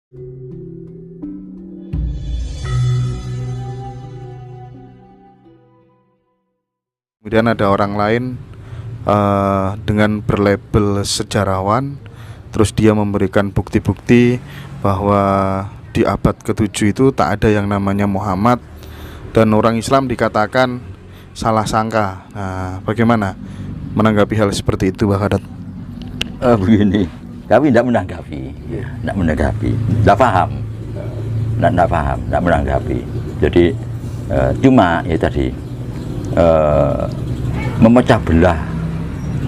Kemudian ada orang lain dengan berlabel sejarawan, terus dia memberikan bukti-bukti bahwa di abad ke-7 itu tak ada yang namanya Muhammad, dan orang Islam dikatakan salah sangka. Nah, bagaimana menanggapi hal seperti itu, Mbah Khadat? Begini, kami tidak menanggapi, tidak paham, tidak menanggapi. Jadi cuma ya tadi memecah belah,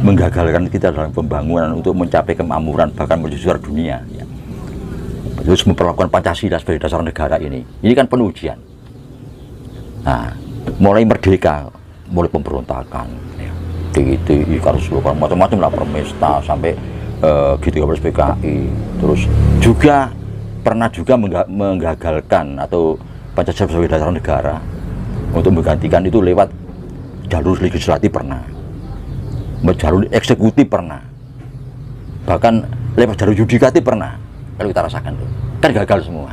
menggagalkan kita dalam pembangunan untuk mencapai kemakmuran bahkan menuju juara dunia. Ya. Terus memperlakukan Pancasila sebagai dasar negara ini kan penujian. Nah, mulai merdeka, mulai pemberontakan, ya. Gitu, Karuslokan, macam-macam lah, Permesta sampai G13 PKI. Terus juga pernah menggagalkan atau Pancasila sebagai dasar negara untuk menggantikan itu lewat jalur legislatif pernah, jalur eksekutif pernah, bahkan lewat jalur yudikatif pernah. Kalau kita rasakan tuh kan gagal semua.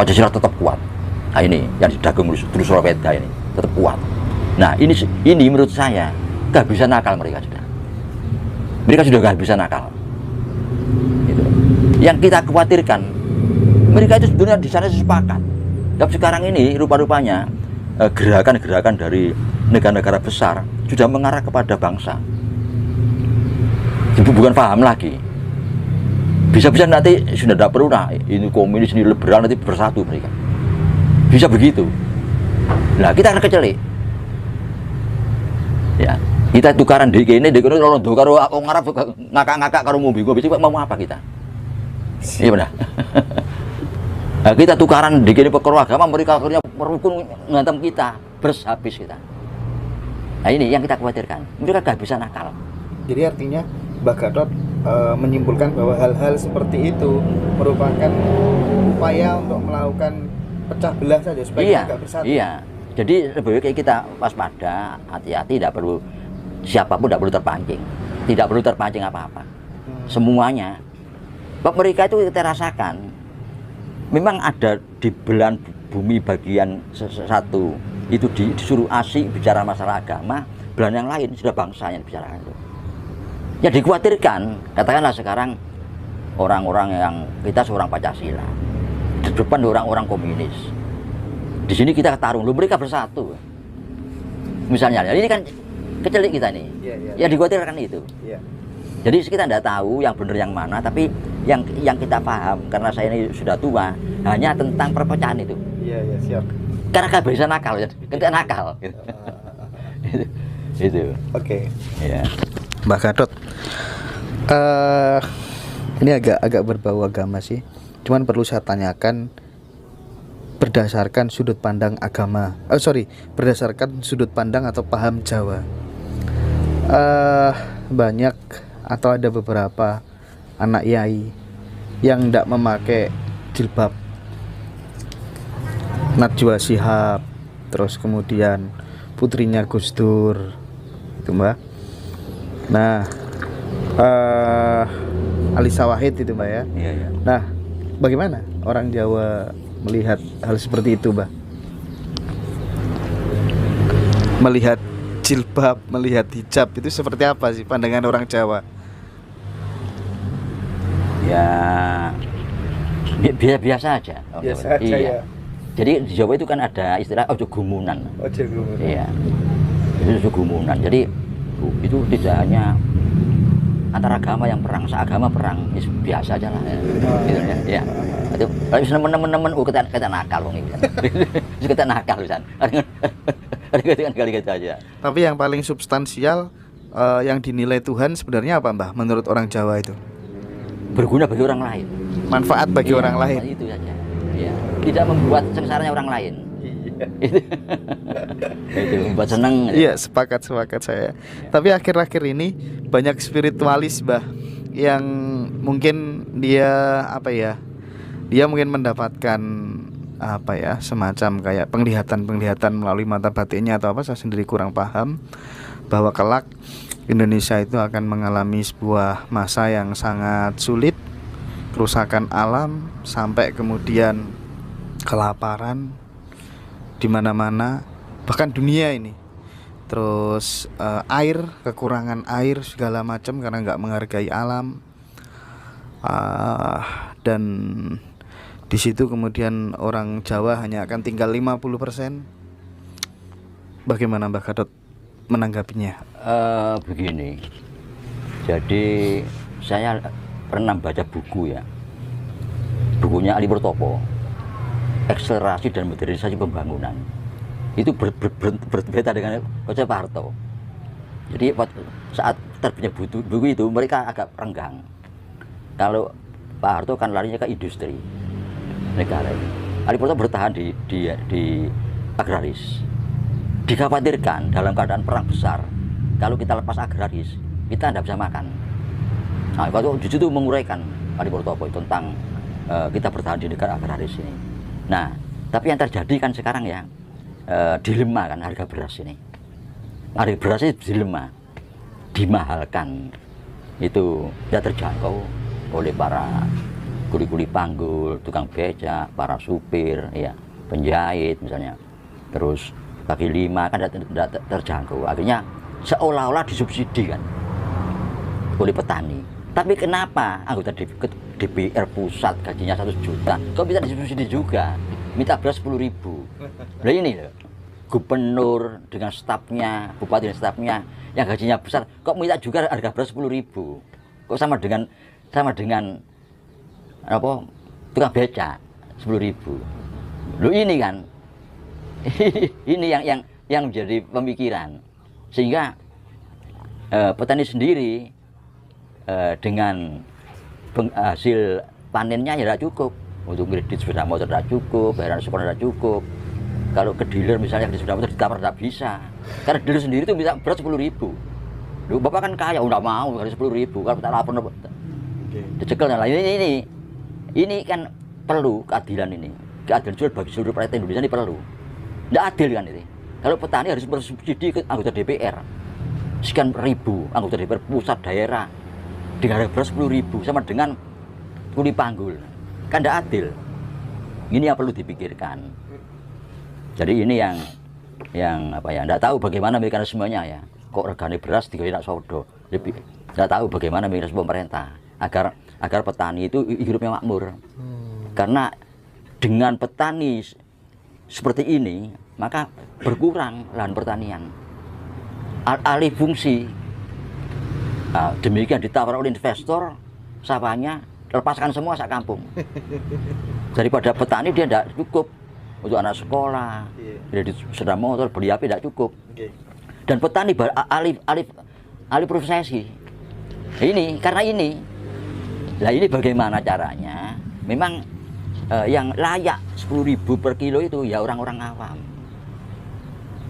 Pancasila tetap kuat. Nah ini yang didagang terus Surabaya ini tetap kuat. Nah ini menurut saya kehabisan akal mereka sudah. Mereka sudah kehabisan akal. Gitu. Yang kita khawatirkan mereka itu sebenarnya di sana sepakat. Tapi sekarang ini rupa-rupanya gerakan-gerakan dari negara-negara besar sudah mengarah kepada bangsa. Bukan paham lagi. Bisa-bisa nanti sudah tidak perlu, nah ini komunis, ini liberal, nanti bersatu mereka. Bisa begitu. Nah kita akan kecelik. Ya, kita tukaran ini kalau karo orang Arab ngakak-ngakak karo mobil, mau apa kita? Iya benar. Nah, kita tukaran di perkara agama, mereka akhirnya merukun ngantem kita, habis kita. Nah ini yang kita khawatirkan. Mereka kehabisan akal. Jadi artinya Mbah Gatot menyimpulkan bahwa hal-hal seperti itu merupakan upaya untuk melakukan pecah belah saja supaya tidak bersatu. Iya. Jadi lebih baik kita waspada, hati-hati, tidak perlu siapapun tidak perlu terpancing. Tidak perlu terpancing apa-apa. Semuanya. Mereka itu kita rasakan memang ada di belahan bumi bagian satu itu disuruh asik bicara masalah agama, belahan yang lain sudah bangsa yang bicarakan itu. Ya dikhawatirkan, katakanlah sekarang orang-orang yang kita seorang Pancasila, di depan orang-orang komunis. Di sini kita tarung, mereka bersatu. Misalnya, ini kan kecelik kita nih. Ya dikhawatirkan itu. Jadi kita tidak tahu yang benar yang mana, tapi yang kita paham karena saya ini sudah tua hanya tentang perpecahan itu. Iya siap. Karena kehabisan nakal, kita nakal. Itu. Oke. Ya. Mbah Gatot, ini agak berbau agama sih. Cuman perlu saya tanyakan berdasarkan sudut pandang agama. Berdasarkan sudut pandang atau paham Jawa. Banyak atau ada beberapa anak yai yang tidak memakai jilbab. Najwa Shihab, terus kemudian putrinya Gus Dur, itu Mbak. Nah, Alisa Wahid itu Mbak ya. Iya. Nah, bagaimana orang Jawa melihat hal seperti itu, Mbak? Melihat jilbab, melihat hijab itu seperti apa sih pandangan orang Jawa? Ya, biasa aja. Biasa aja ya. Jadi di Jawa itu kan ada istilah ojo gumunan. Ojo gumunan. Iya. Itu ojo gumunan. Jadi itu tidak hanya antara agama yang perang, seagama perang, biasa aja lah. Gitu ya. Itu kalau teman-teman kita nakal wong iki. Kita nakal pisan. Kan kali gitu aja. Tapi yang paling substansial yang dinilai Tuhan sebenarnya apa, Mbah? Menurut orang Jawa itu berguna bagi orang lain. Manfaat bagi orang lain. Itu saja. Ya. Tidak membuat sengsaranya orang lain. Itu membuat senang. Iya, sepakat saya. Tapi akhir-akhir ini banyak spiritualis, Mbah, yang mungkin dia dia mungkin mendapatkan semacam kayak penglihatan melalui mata batinnya atau apa, saya sendiri kurang paham, bahwa kelak Indonesia itu akan mengalami sebuah masa yang sangat sulit kerusakan alam sampai kemudian kelaparan di mana-mana, bahkan dunia ini. Terus air, kekurangan air segala macam karena nggak menghargai alam. Dan di situ kemudian orang Jawa hanya akan tinggal 50%. Bagaimana Mbak Gatot menanggapinya? Begini, jadi saya pernah baca buku ya, bukunya Ali Purtopo, Akselerasi dan Modernisasi Pembangunan. Itu berbeda dengan Coach Pak Harto. Jadi saat terbitnya buku itu mereka agak renggang. Kalau Pak Harto kan larinya ke industri negara ini. Ali Purtopo bertahan di agraris. Dikhawatirkan dalam keadaan perang besar, kalau kita lepas agraris, kita tidak bisa makan. Nah, kalau di situ menguraikan Ali Purtopo tentang kita bertahan di negara agraris ini. Nah, tapi yang terjadi kan sekarang ya, dilema kan harga beras ini. Harga beras ini dilema, dimahalkan, itu tidak terjangkau oleh para kuli-kuli panggul, tukang becak, para supir, ya, penjahit misalnya. Terus kaki lima kan tidak terjangkau, akhirnya seolah-olah disubsidi kan oleh petani. Tapi kenapa anggota DPR pusat gajinya 1 juta kok bisa disubsidi juga, minta beras 10.000? Nah ini loh, gubernur dengan stafnya, bupati dan stafnya yang gajinya besar kok minta juga harga beras 10.000? Kok sama dengan apa, tukang beca 10.000? Loh ini kan ini yang menjadi pemikiran, sehingga petani sendiri dengan hasil panennya ya tidak cukup untuk kredit sepeda motor, tidak cukup bayaran sekolah, tidak cukup. Kalau ke dealer misalnya di sepeda motor ditawar tidak bisa, karena dealer sendiri itu bisa berat 10.000. Lu bapak kan kaya, udah mau harus 10.000, kalau tak lapor dicekel. Nah ini kan perlu keadilan ini, keadilan jual bagi seluruh rakyat Indonesia ini perlu. Tidak adil kan ini. Kalau petani harus bersubsidi ke anggota DPR sekian ribu, anggota DPR pusat daerah dengan harga beras 10.000 sama dengan kuli panggul, kan tidak adil. Ini yang perlu dipikirkan. Jadi ini yang apa ya, tidak tahu bagaimana mekanismenya ya. Kok regane beras tidak sodo, tidak tahu bagaimana mekanisme pemerintah agar petani itu hidupnya makmur. Karena dengan petani seperti ini, maka berkurang lahan pertanian, alih fungsi. Nah, demikian ditawar oleh investor, sawahnya lepaskan semua sak kampung. Daripada petani dia tidak cukup untuk anak sekolah, dia sepeda motor, beli HP tidak cukup. Dan petani alih profesi. Ini karena ini. Nah ini bagaimana caranya? Memang yang layak 10.000 per kilo itu ya orang-orang awam.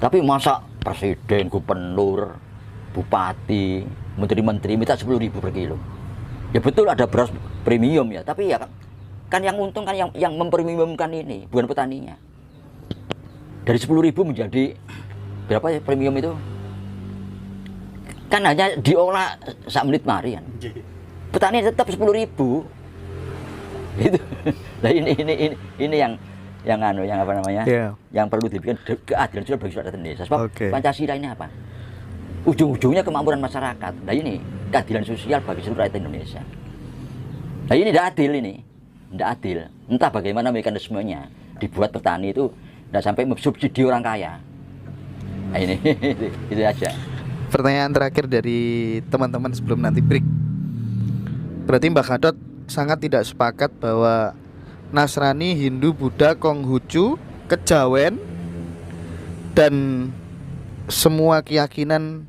Tapi masa presiden, gubernur, bupati, menteri-menteri minta 10.000 per kilo? Ya betul ada beras premium ya, tapi ya kan yang untung kan yang mempremiumkan ini, bukan petaninya. Dari 10.000 menjadi berapa ya premium itu? Kan hanya diolah 1 menit mari kan. Petani tetap 10.000. Itu. Nah ini yang apa namanya? Yang perlu dibikin keadilan sosial bagi rakyat Indonesia. Sebab Pancasila ini apa? Ujung-ujungnya kemakmuran masyarakat. Nah ini keadilan sosial bagi seluruh rakyat Indonesia. Nah ini tidak adil ini. Tidak adil. Entah bagaimana mekanismenya dibuat petani itu tidak sampai subsidi orang kaya. Nah ini itu aja. Pertanyaan terakhir dari teman-teman sebelum nanti break. Berarti Mbak Gatot sangat tidak sepakat bahwa Nasrani, Hindu, Buddha, Konghucu, Kejawen, dan semua keyakinan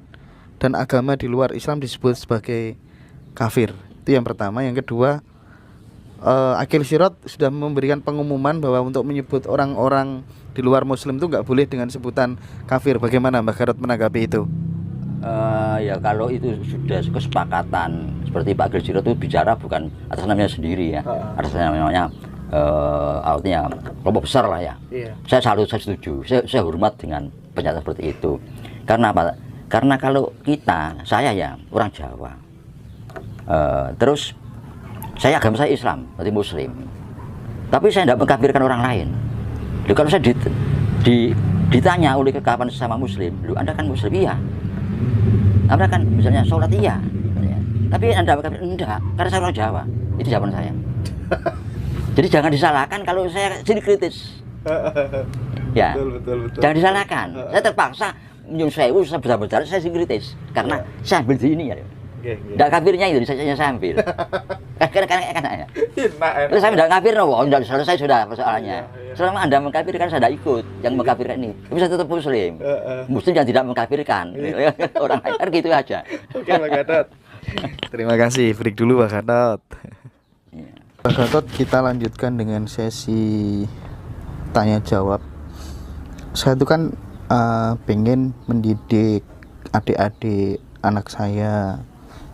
dan agama di luar Islam disebut sebagai kafir. Itu yang pertama. Yang kedua, Akil Sirot sudah memberikan pengumuman bahwa untuk menyebut orang-orang di luar Muslim itu nggak boleh dengan sebutan kafir. Bagaimana Mbak Gatot menanggapi itu? Ya kalau itu sudah kesepakatan, seperti Pak Akil Sirot itu bicara bukan atas namanya sendiri ya, atas namanya artinya kelompok besar lah ya. Saya setuju, saya hormat dengan pernyataan seperti itu. Karena apa? Karena kalau kita, saya ya orang Jawa, terus agama saya Islam, berarti Muslim. Tapi saya tidak mengkafirkan orang lain. Loh, kalau saya ditanya oleh kawan sesama Muslim, loh Anda kan Muslim? Iya. Anda kan misalnya sholat? Iya. Tapi Anda mengkafirkan? Enggak, karena saya orang Jawa. Itu jawaban saya. Jadi jangan disalahkan kalau saya sini kritis. Ya, betul. Jangan disalahkan. Saya terpaksa menyuruh sewu sebesar-besar saya sini kritis karena saya ambil di ini ya. Tidak kafirnya itu, saya ambil. Karena terus saya tidak kafir, tidak selesai sudah persoalannya. Selama Anda mengkafirkan, saya tidak ikut yang mengkafirkan ini. Tapi saya tetap Muslim. Muslim yang tidak mengkafirkan. Orang lain kan gitu aja. Oke, Pak Gatot. Terima kasih. Break dulu, Pak Gatot. Pak Gatot, kita lanjutkan dengan sesi tanya jawab. Saya itu kan pengen mendidik adik-adik anak saya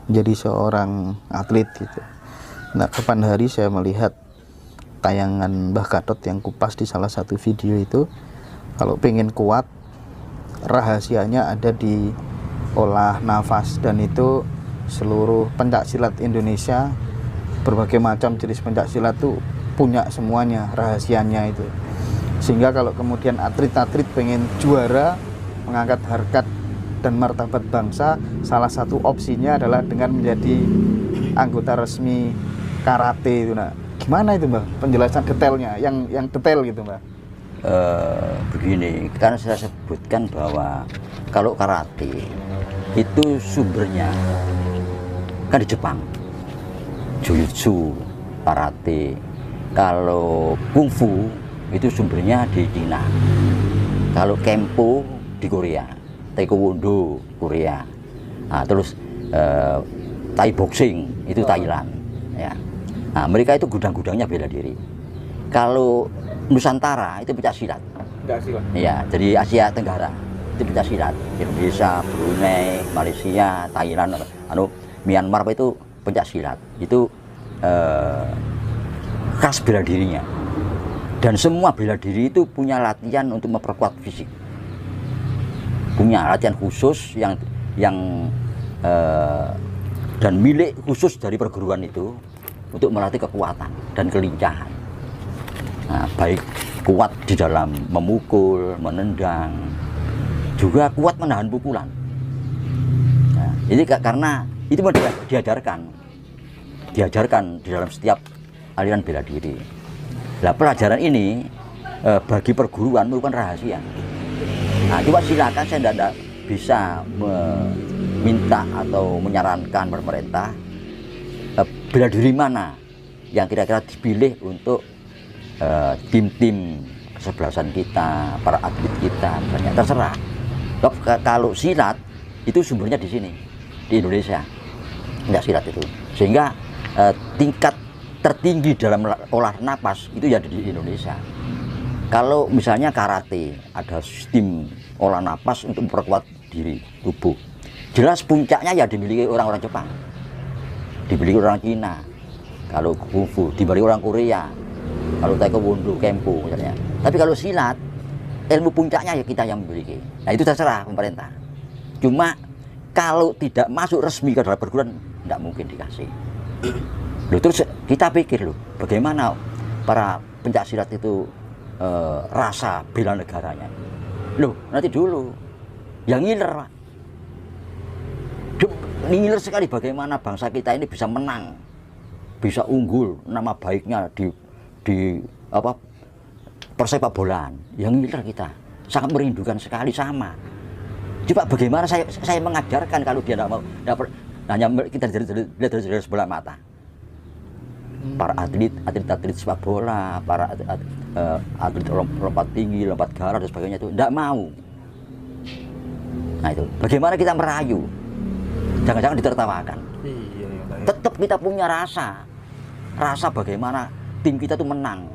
menjadi seorang atlet gitu. Nah, kapan hari saya melihat tayangan Mbah Gatot yang kupas di salah satu video itu, kalau pengen kuat rahasianya ada di olah nafas, dan itu seluruh pencak silat Indonesia, berbagai macam jenis pencak silat tuh punya semuanya rahasianya itu. Sehingga kalau kemudian atlet-atlet pengen juara, mengangkat harkat dan martabat bangsa, salah satu opsinya adalah dengan menjadi anggota resmi karate itu. Nah, gimana itu, Mbak? Penjelasan detailnya, yang detail gitu, Mbak. Begini, karena saya sebutkan bahwa kalau karate itu sumbernya kan di Jepang, Jujutsu, karate. Kalau kungfu itu sumbernya di Cina. Kalau kempo di Korea, taekwondo Korea. Nah, terus Thai boxing itu Thailand. Ya. Nah, mereka itu gudang-gudangnya bela diri. Kalau Nusantara itu pencak silat. Ya, jadi Asia Tenggara itu pencak silat. Indonesia, Brunei, Malaysia, Thailand, Myanmar itu pencak silat. Itu khas bela dirinya. Dan semua bela diri itu punya latihan untuk memperkuat fisik. Punya latihan khusus yang dan milik khusus dari perguruan itu untuk melatih kekuatan dan kelincahan. Nah, baik kuat di dalam memukul, menendang, juga kuat menahan pukulan. Nah, jadi karena itu diajarkan di dalam setiap aliran bela diri. Nah, pelajaran ini bagi perguruan merupakan rahasia. Nah, coba silakan, saya tidak bisa meminta atau menyarankan pemerintah bela diri mana yang kira-kira dipilih untuk tim-tim kesebelasan kita, para atlet kita, misalnya, terserah. Kalau silat itu sumbernya di sini, di Indonesia, enggak silat itu, sehingga tingkat tertinggi dalam olah napas itu ya di Indonesia. Kalau misalnya karate, ada sistem olah napas untuk memperkuat diri, tubuh. Jelas puncaknya ya dimiliki orang-orang Jepang, dimiliki orang Cina. Kalau kungfu dimiliki orang Korea, kalau taekwondo, kempo misalnya. Tapi kalau silat, ilmu puncaknya ya kita yang memiliki. Nah, itu terserah pemerintah. Cuma kalau tidak masuk resmi ke dalam perguruan, tidak mungkin dikasih. Loh, terus kita pikir loh, bagaimana para pencak silat itu rasa bela negaranya. Loh, nanti dulu yang ngiler, Pak. Ngiler sekali bagaimana bangsa kita ini bisa menang, bisa unggul, nama baiknya di apa persepak bolaan. Yang ngiler kita sangat merindukan sekali sama. Coba bagaimana saya mengajarkan kalau dia tidak mau, hanya kita lihat dari sebelah mata. Para atlet sepak bola, para atlet lompat tinggi, lompat garang dan sebagainya itu tidak mau. Nah, itu bagaimana kita merayu, jangan-jangan ditertawakan. Tetap kita punya rasa bagaimana tim kita itu menang,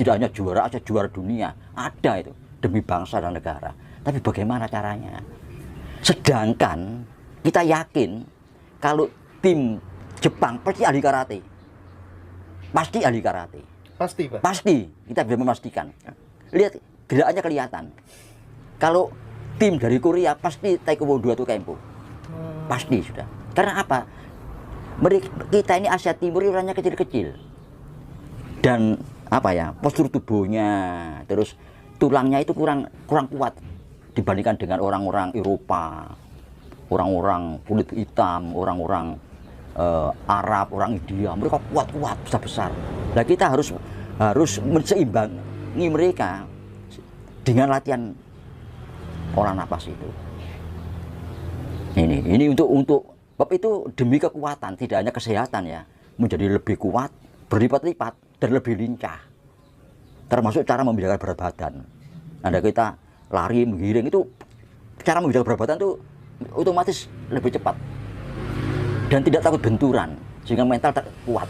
tidak hanya juara aja, juara dunia ada itu demi bangsa dan negara. Tapi bagaimana caranya? Sedangkan kita yakin kalau tim Jepang pasti ahli karate. Pasti ahli karate. Pasti, Pak. Pasti, kita bisa memastikan. Lihat, gerakannya kelihatan. Kalau tim dari Korea pasti taekwondo atau kempo. Pasti sudah. Karena apa? Kita ini Asia Timur orangnya kecil-kecil. Dan apa ya, postur tubuhnya, terus tulangnya itu kurang kuat dibandingkan dengan orang-orang Eropa, orang-orang kulit hitam, orang-orang Arab, orang India. Mereka kuat-kuat, besar-besar. Nah, kita harus menseimbangi mereka dengan latihan olah napas itu. Ini untuk bab itu demi kekuatan, tidak hanya kesehatan ya, menjadi lebih kuat, berlipat-lipat dan lebih lincah. Termasuk cara membedakan berat badan. Anda kita lari menggiring itu, cara membedakan berat badan itu otomatis lebih cepat dan tidak takut benturan, sehingga mental kuat.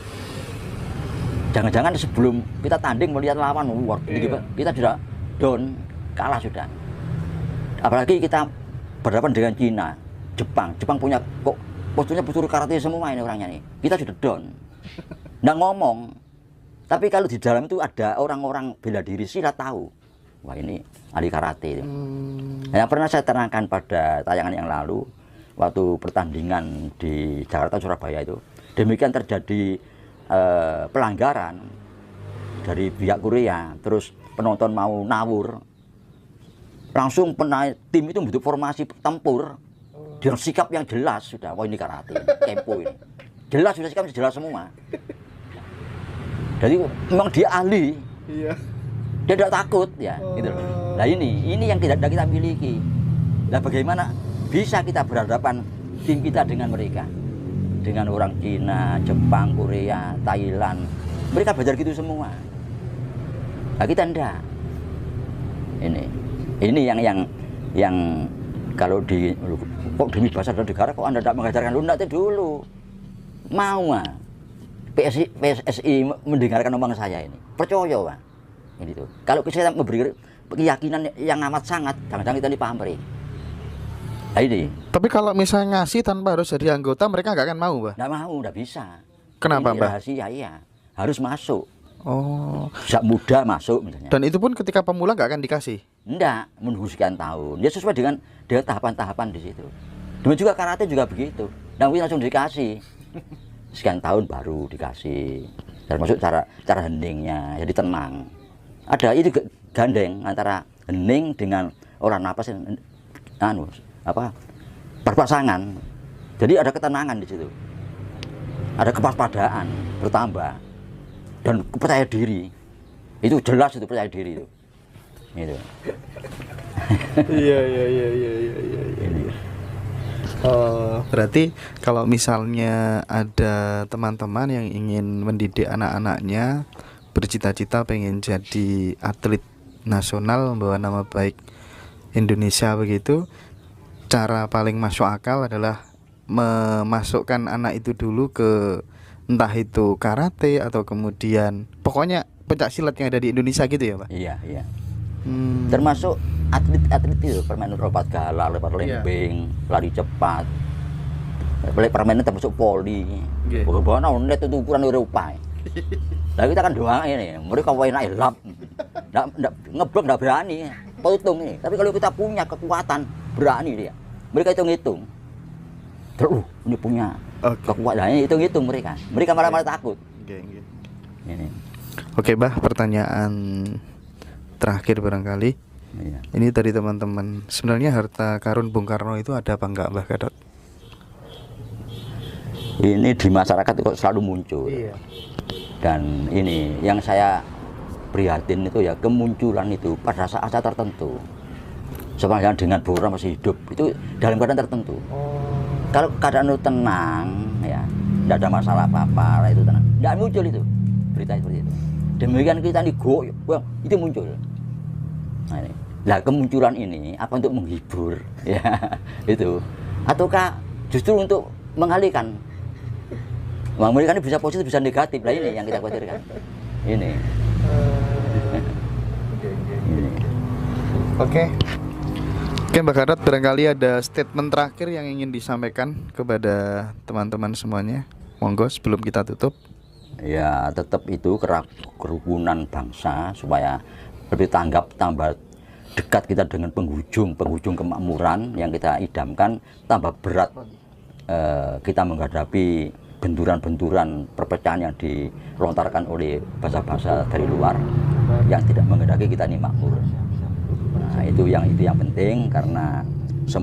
Jangan-jangan sebelum kita tanding melihat lawan, kita sudah down, kalah sudah. Apalagi kita berhadapan dengan Cina, Jepang punya kok postur karate semua ini orangnya nih. Kita sudah down, nggak ngomong. Tapi kalau di dalam itu ada orang-orang bela diri, silat tahu, wah ini ahli karate. Yang pernah saya terangkan pada tayangan yang lalu, waktu pertandingan di Jakarta Surabaya itu, demikian terjadi pelanggaran dari pihak Korea, terus penonton mau nawur, langsung tim itu membentuk formasi tempur dengan sikap yang jelas sudah, wah ini karate, tempo ini, jelas sudah sikapnya jelas semua. Jadi memang dia ahli, iya. Dia tidak takut ya, gitu loh. Nah ini yang tidak kita miliki. Nah bagaimana bisa kita berhadapan tim kita dengan mereka, dengan orang Cina, Jepang, Korea, Thailand, mereka belajar gitu semua. Nah kita enggak. Ini yang kalau kok demi bahasa dan negara kok Anda tidak mengajarkan lu nanti dulu mau PSSI mendengarkan omongan saya ini, percaya Pak. Ini tuh. Kalau kita memberi keyakinan yang amat sangat, jangan-jangan kita dipahami. Nah ini. Tapi kalau misalnya ngasih tanpa harus jadi anggota, mereka nggak akan mau, Pak? Nggak mau, nggak bisa. Kenapa, Pak? Rahasia, iya. Harus masuk. Oh. Sejak muda masuk misalnya. Dan itu pun ketika pemula nggak akan dikasih? Enggak, menunggu sekian tahun. Dia sesuai dengan tahapan-tahapan di situ. Demikian juga karate juga begitu. Dan langsung dikasih. Sekian tahun baru dikasih, termasuk cara heningnya jadi tenang. Ada itu gandeng antara hening dengan olah napas berpasangan. Jadi ada ketenangan di situ, ada kewaspadaan bertambah dan percaya diri. Itu jelas itu percaya diri itu. Gitu. Iya. Berarti kalau misalnya ada teman-teman yang ingin mendidik anak-anaknya bercita-cita pengen jadi atlet nasional membawa nama baik Indonesia begitu, cara paling masuk akal adalah memasukkan anak itu dulu ke entah itu karate atau kemudian pokoknya pencak silat yang ada di Indonesia gitu ya Pak? Iya. Termasuk atlet itu permainan lompat gala, lompat lembing, lari cepat, permainan termasuk poli, bagaimana net itu ukuran Eropa. Nah kita kan doang ini, mereka enak lap, ngeblok nggak berani, potong ini. Tapi kalau kita punya kekuatan berani dia, mereka hitung-hitung. Terus ini punya kekuatan, hitung-hitung mereka malah takut. Ini. Oke, Bah, pertanyaan terakhir barangkali. Iya. Ini dari teman-teman. Sebenarnya harta karun Bung Karno itu ada apa enggak, Mbah Gadot? Ini di masyarakat kok selalu muncul. Iya. Dan ini yang saya prihatin itu ya kemunculan itu pada saat tertentu. Sepanjang dengan Bora masih hidup itu dalam keadaan tertentu. Kalau keadaan itu tenang ya, tidak ada masalah apa-apa, itu tenang. Tidak muncul itu berita seperti itu. Demikian kita digoyang, itu muncul. Nah, ini. Nah kemunculan ini apa untuk menghibur ya itu ataukah justru untuk mengalihkan? Mengalihkan bisa positif bisa negatif. Nah ini yang kita khawatirkan. Ini. Oke, Mbak Gadot, barangkali ada statement terakhir yang ingin disampaikan kepada teman-teman semuanya. Monggo sebelum kita tutup. Ya tetap itu kerukunan bangsa supaya lebih tambah dekat kita dengan penghujung kemakmuran yang kita idamkan, tambah berat kita menghadapi benturan-benturan perpecahan yang dilontarkan oleh bahasa-bahasa dari luar yang tidak menghendaki kita ini makmur. Nah, itu yang penting, karena